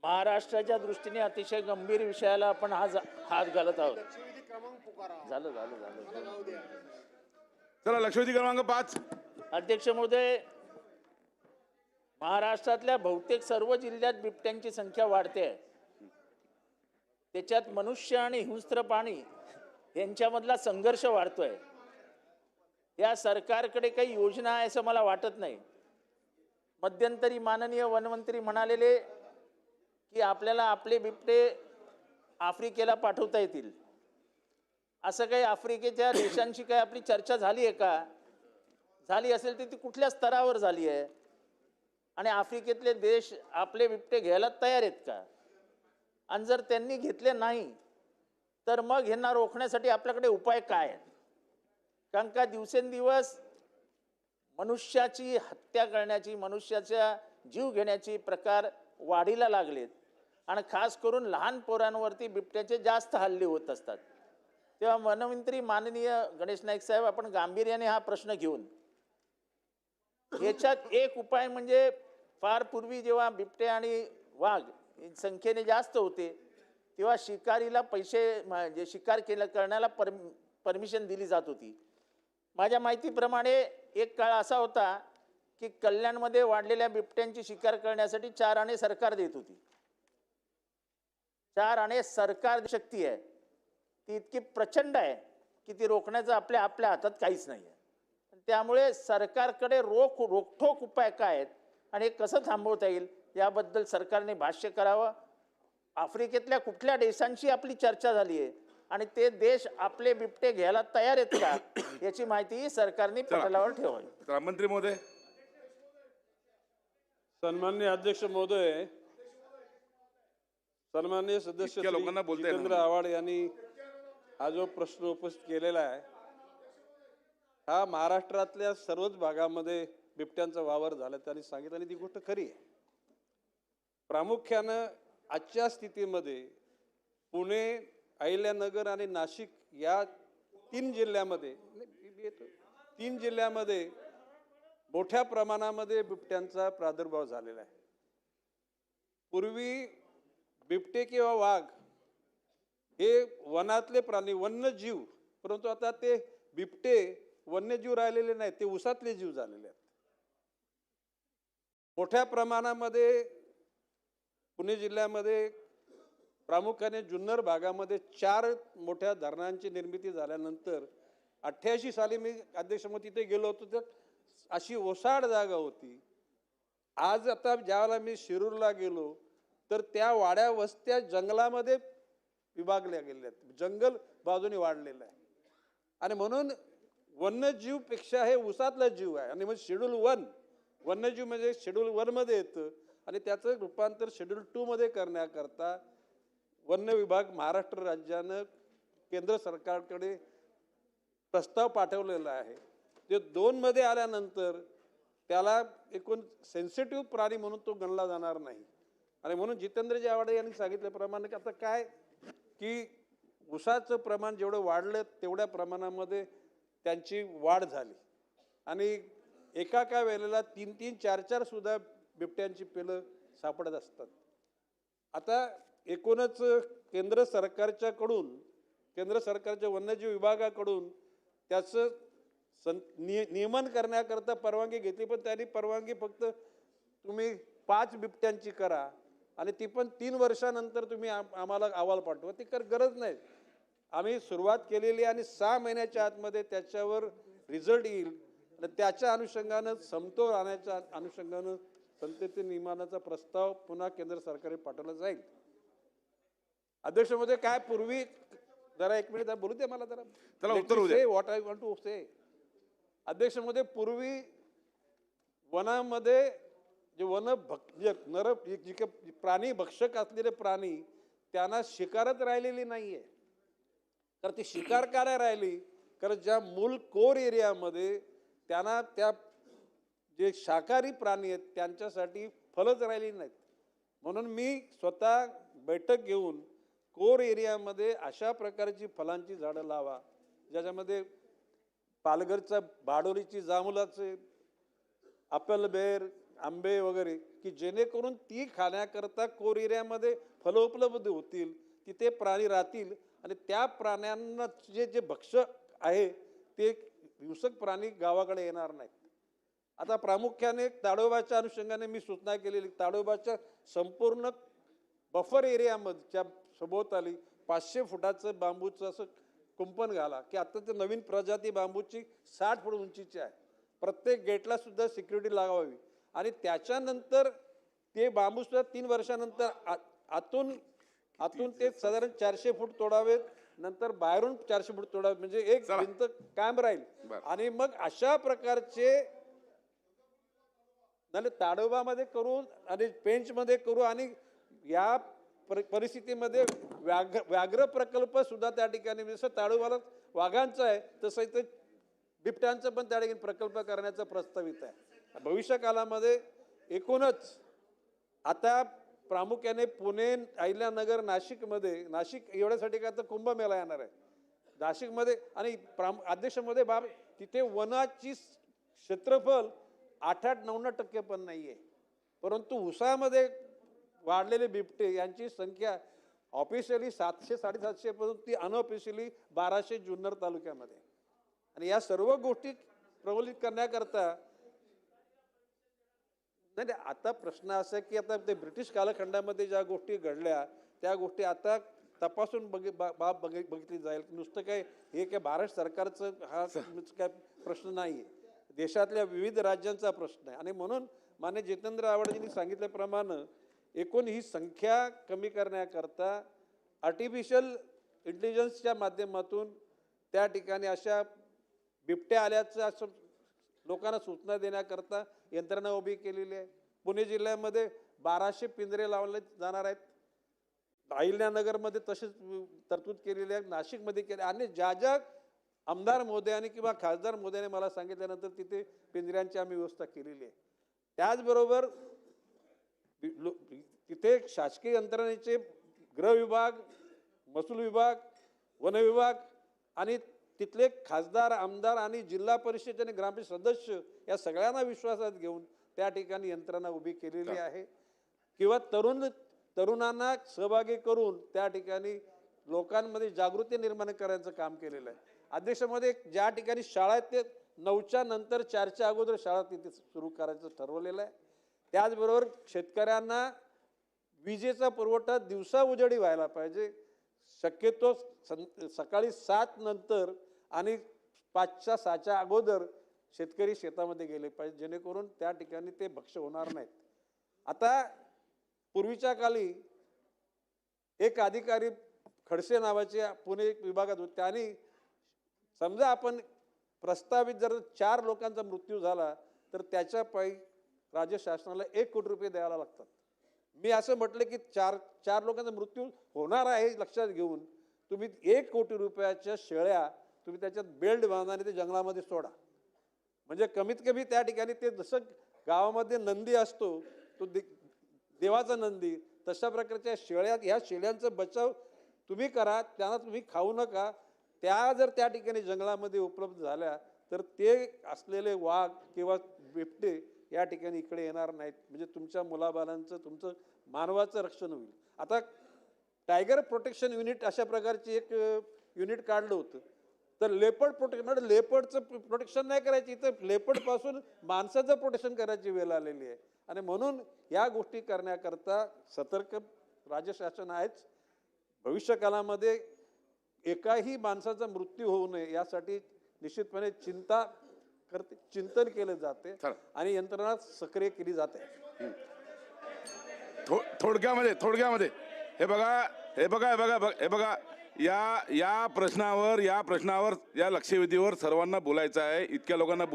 महाराष्ट्राच्या दृष्टीने अतिशय गंभीर विषयाला आपण आज हात घालत आहोत. झालं झालं झालं. चला लक्षवेधी क्रमांक 5. अध्यक्ष महोदय, महाराष्ट्रातल्या बहुतेक सर्व जिल्ह्यात बिबट्यांची संख्या वाढते आहे. त्याच्यात मनुष्य आणि हिंस्त्र प्राणी यांच्यामधला संघर्ष वाढतोय. या सरकारकडे काही योजना आहे असं मला वाटत नाही. मध्यंतरी माननीय वनमंत्री म्हणालेले की आपल्याला आपले बिबटे आफ्रिकेला पाठवता येतील. असं काही आफ्रिकेच्या देशांशी काही आपली चर्चा झाली आहे का? झाली असेल तर ती कुठल्या स्तरावर झाली आहे? आणि आफ्रिकेतले देश आपले बिबटे घ्यायला तयार आहेत का? आणि जर त्यांनी घेतले नाही तर मग ह्यांना रोखण्यासाठी आपल्याकडे उपाय काय आहेत? कारण का दिवसेंदिवस मनुष्याची हत्या करण्याची, मनुष्याचा जीव घेण्याची प्रकार वाढीला लागलेत आणि खास करून लहान पोरांवरती बिबट्याचे जास्त हल्ले होत असतात. तेव्हा वनमंत्री माननीय गणेश नाईक साहेब, आपण गांभीर्याने हा प्रश्न घेऊन याच्यात एक उपाय म्हणजे फार पूर्वी जेव्हा बिबटे आणि वाघ संख्येने जास्त होते तेव्हा शिकारीला पैसे म्हणजे शिकार करण्याला परमिशन दिली जात होती. माझ्या माहितीप्रमाणे एक काळ असा होता की कल्याणमध्ये वाढलेल्या बिबट्यांची शिकार करण्यासाठी 4 आणे सरकार देत होती. 4 आणे सरकार शक्ती आहे ती इतकी प्रचंड आहे की ती रोखण्याचं आपल्या हातात काहीच नाही आहे. त्यामुळे सरकारकडे रोखठोक उपाय काय आहेत आणि हे कसं थांबवता येईल याबद्दल सरकारने भाष्य करावं. आफ्रिकेतल्या कुठल्या देशांशी आपली चर्चा झाली आहे आणि ते देश आपले बिबटे घ्यायला तयार आहेत का याची माहिती सरकारने पटलावर ठेवावी. मंत्री महोदय. सन्माननीय अध्यक्ष महोदय, सन्माननीय सदस्य जितेंद्र आव्हाड यांनी हा जो प्रश्न उपस्थित केलेला आहे हा महाराष्ट्रातल्या सर्वच भागामध्ये बिबट्यांचा वावर झाला त्यांनी सांगितलं आणि ती गोष्ट खरी आहे. प्रामुख्यानं आजच्या स्थितीमध्ये पुणे, अहिल्यानगर आणि नाशिक या 3 जिल्ह्यामध्ये मोठ्या प्रमाणामध्ये बिबट्यांचा प्रादुर्भाव झालेला आहे. पूर्वी बिबटे किंवा वाघ हे वनातले प्राणी, वन्यजीव, परंतु आता ते बिबटे वन्यजीव राहिलेले नाहीत, ते उसातले जीव झालेले आहेत. मोठ्या प्रमाणामध्ये पुणे जिल्ह्यामध्ये प्रामुख्याने जुन्नर भागामध्ये 4 मोठ्या धरणांची निर्मिती झाल्यानंतर 88 साली मी अध्यक्ष मग तिथे गेलो होतो तर अशी ओसाड जागा होती. आज आता ज्यावेळेला मी शिरूरला गेलो तर त्या वाड्या वस्त्या जंगलामध्ये विभागल्या गेल्या आहेत. जंगल बाजूने वाढलेलं आहे आणि म्हणून वन्यजीवपेक्षा हे उसातला जीव आहे. आणि मग शेड्यूल 1 वन्यजीव म्हणजे शेड्यूल 1 मध्ये येतं आणि त्याचं रूपांतर शेड्यूल 2 मध्ये करण्याकरता वन विभाग महाराष्ट्र राज्यानं केंद्र सरकारकडे प्रस्ताव पाठवलेला आहे. ते 2 मध्ये आल्यानंतर त्याला एकूण सेन्सिटिव्ह प्राणी म्हणून तो गणला जाणार नाही. आणि म्हणून जितेंद्रजी आव्हाड यांनी सांगितल्याप्रमाणे आता काय की ऊसाचं प्रमाण जेवढं वाढलं तेवढ्या प्रमाणामध्ये त्यांची वाढ झाली आणि एका वेळेला 3-3, 4-4 सुद्धा बिबट्यांची पिलं सापडत असतात. आता एकूणच केंद्र सरकारच्या वन्यजीव विभागाकडून त्याचं नियमन करण्याकरता परवानगी घेतली, पण त्यांनी परवानगी फक्त तुम्ही 5 बिबट्यांची करा आणि ती पण 3 वर्षानंतर तुम्ही आम्हाला अहवाल पाठवा. ती गरज नाही. आम्ही सुरुवात केलेली आणि 6 महिन्याच्या आतमध्ये त्याच्यावर रिझल्ट येईल आणि त्याच्या अनुषंगानं समतोल आणण्याच्या अनुषंगानं संतती नियमनाचा प्रस्ताव पुन्हा केंद्र सरकारने पाठवला जाईल. अध्यक्ष महोदय, काय पूर्वी जरा 1 मिनिट बोलू दे मला जरा. त्याला उत्तर होऊ दे. व्हॉट आय वॉन्ट टू से. अध्यक्ष महोदय, पूर्वी वनामध्ये जे प्राणी भक्षक असलेले प्राणी त्यांना शिकारच राहिलेली नाहीये. तर ती शिकार काय राहिली कारण ज्या मूल कोर एरियामध्ये त्यांना त्या जे शाकाहारी प्राणी आहेत त्यांच्यासाठी फलच राहिली नाहीत. म्हणून मी स्वतः बैठक घेऊन कोर एरियामध्ये अशा प्रकारची फलांची झाडं लावा ज्याच्यामध्ये पालघरचा भाडोलीची जांभुलाचे, ॲपल बेर आंबे वगैरे की जेणेकरून ती खाण्याकरता कोर एरियामध्ये फलं उपलब्ध होतील, तिथे प्राणी राहतील आणि त्या प्राण्यांना जे जे भक्ष्य आहे ते हिंसक प्राणी गावाकडे येणार नाहीत. आता प्रामुख्याने ताडोबाच्या अनुषंगाने मी सूचना केलेली, ताडोबाच्या संपूर्ण बफर एरियामधच्या सभोवताली 500 फुटाचं बांबूचं असं कुंपण घाला की आता ते नवीन प्रजाती बांबूची 60 फूट उंचीची आहे. प्रत्येक गेटला सुद्धा सिक्युरिटी लावावी आणि त्याच्यानंतर ते बांबू सुद्धा 3 वर्षानंतर आतून ते साधारण 400 फूट तोडावेत, नंतर बाहेरून 400 फूट तोडावेत, म्हणजे एक भिंत कायम राहील. आणि मग अशा प्रकारचे नाही ताडोबामध्ये करू आणि पेंचमध्ये करू आणि या परिस्थितीमध्ये व्याघ्र प्रकल्प सुद्धा त्या ठिकाणी, जसं ताडोबाला वाघांचं आहे तसं इथं बिबट्यांचं पण त्या ठिकाणी प्रकल्प करण्याचं प्रस्तावित आहे. भविष्य काळामध्ये एकूणच आता प्रामुख्याने पुणे, अहिल्यानगर, नाशिक एवढ्यासाठी का तर कुंभमेळा येणार आहे नाशिकमध्ये आणि अध्यक्षमध्ये बाब तिथे वनाची क्षेत्रफळ 8-9% पण नाही आहे, परंतु उसामध्ये वाढलेले बिबटे यांची संख्या ऑफिशियली 700-750 परंतु ती अनऑफिशियली 1200 जुन्नर तालुक्यामध्ये. आणि या सर्व गोष्टी प्रबलित करण्याकरता नाही आता प्रश्न असा आहे की आता ते ब्रिटिश कालखंडामध्ये ज्या गोष्टी घडल्या त्या गोष्टी आता तपासून बघितली जाईल. नुसतं काय हे काय भारत सरकारचं हा काय प्रश्न नाही आहे, देशातल्या विविध राज्यांचा प्रश्न आहे. आणि म्हणून माननीय जितेंद्र आव्हाडांनी सांगितल्याप्रमाणे एकूण ही संख्या कमी करण्याकरता आर्टिफिशियल इंटेलिजन्सच्या माध्यमातून त्या ठिकाणी अशा बिबट्या आल्याचं असं लोकांना सूचना देण्याकरता यंत्रणा उभी केलेली आहे. पुणे जिल्ह्यामध्ये 1200 पिंजरे लावले जाणार आहेत. अहिल्यानगरमध्ये तशीच तरतूद केलेली आहे, नाशिकमध्ये केली. आणि ज्या आमदार महोदयाने किंवा खासदार महोदयाने मला सांगितल्यानंतर तिथे पिंजऱ्यांची आम्ही व्यवस्था केलेली आहे. त्याचबरोबर तिथे शासकीय यंत्रणेचे गृह विभाग, महसूल विभाग, वन विभाग आणि तिथले खासदार, आमदार आणि जिल्हा परिषद आणि ग्रामपंचायत सदस्य या सगळ्यांना विश्वासात घेऊन त्या ठिकाणी यंत्रणा उभी केलेली आहे. किंवा तरुणांना सहभागी करून त्या ठिकाणी लोकांमध्ये जागृती निर्माण करायचं काम केलेलं आहे. अध्यक्षामध्ये ज्या ठिकाणी शाळा आहेत ते 9च्या नंतर 4च्या अगोदर शाळा तिथे सुरू करायचं ठरवलेलं आहे. त्याचबरोबर शेतकऱ्यांना विजेचा पुरवठा दिवसा उजेडी व्हायला पाहिजे, शक्यतो सकाळी 7 नंतर आणि 5च्या 6च्या अगोदर शेतकरी शेतामध्ये गेले पाहिजे, जेणेकरून त्या ठिकाणी ते भक्ष्य होणार नाहीत. आता पूर्वीच्या काळी एक अधिकारी खडसे नावाचे पुणे विभागात होते, त्यांनी समजा आपण प्रस्तावित जर 4 लोकांचा मृत्यू झाला तर त्याच्या पायी राज्य शासनाला 1 कोटी रुपये द्यायला लागतात. मी असं म्हटलं की 4 लोकांचा मृत्यू होणार आहे लक्षात घेऊन तुम्ही 1 कोटी रुपयाच्या शेळ्या तुम्ही त्याच्यात बेल्ट बांधून ते जंगलामध्ये सोडा, म्हणजे कमीत कमी त्या ठिकाणी ते जसं गावामध्ये नंदी असतो तो देवाचा नंदी, तशा प्रकारच्या शेळ्या, ह्या शेळ्यांचा बचाव तुम्ही करा, त्यांना तुम्ही खाऊ नका. त्या जर त्या ठिकाणी जंगलामध्ये उपलब्ध झाल्या तर ते असलेले वाघ किंवा बिबटे या ठिकाणी इकडे येणार नाहीत, म्हणजे तुमच्या मुलाबालांचं, तुमचं मानवाचं रक्षण होईल. आता टायगर प्रोटेक्शन युनिट अशा प्रकारची एक युनिट काढलं होतं, तर लेपर्ड प्रोटेक्शन, लेपर्डचं प्रोटेक्शन नाही करायची, तर लेपर्डपासून माणसाचं प्रोटेक्शन करायची वेळ आलेली आहे. आणि म्हणून या गोष्टी करण्याकरता सतर्क राज्य शासन आहेच. भविष्यकाळामध्ये एकाही माणसाचा मृत्यू होऊ नये यासाठी निश्चितपणे चिंतन केले जाते आणि यंत्रणा सक्रिय केली जाते. थोडक्यामध्ये हे बघा या प्रश्नावर या लक्षवेधीवर सर्वांना बोलायचं आहे. इतक्या लोकांना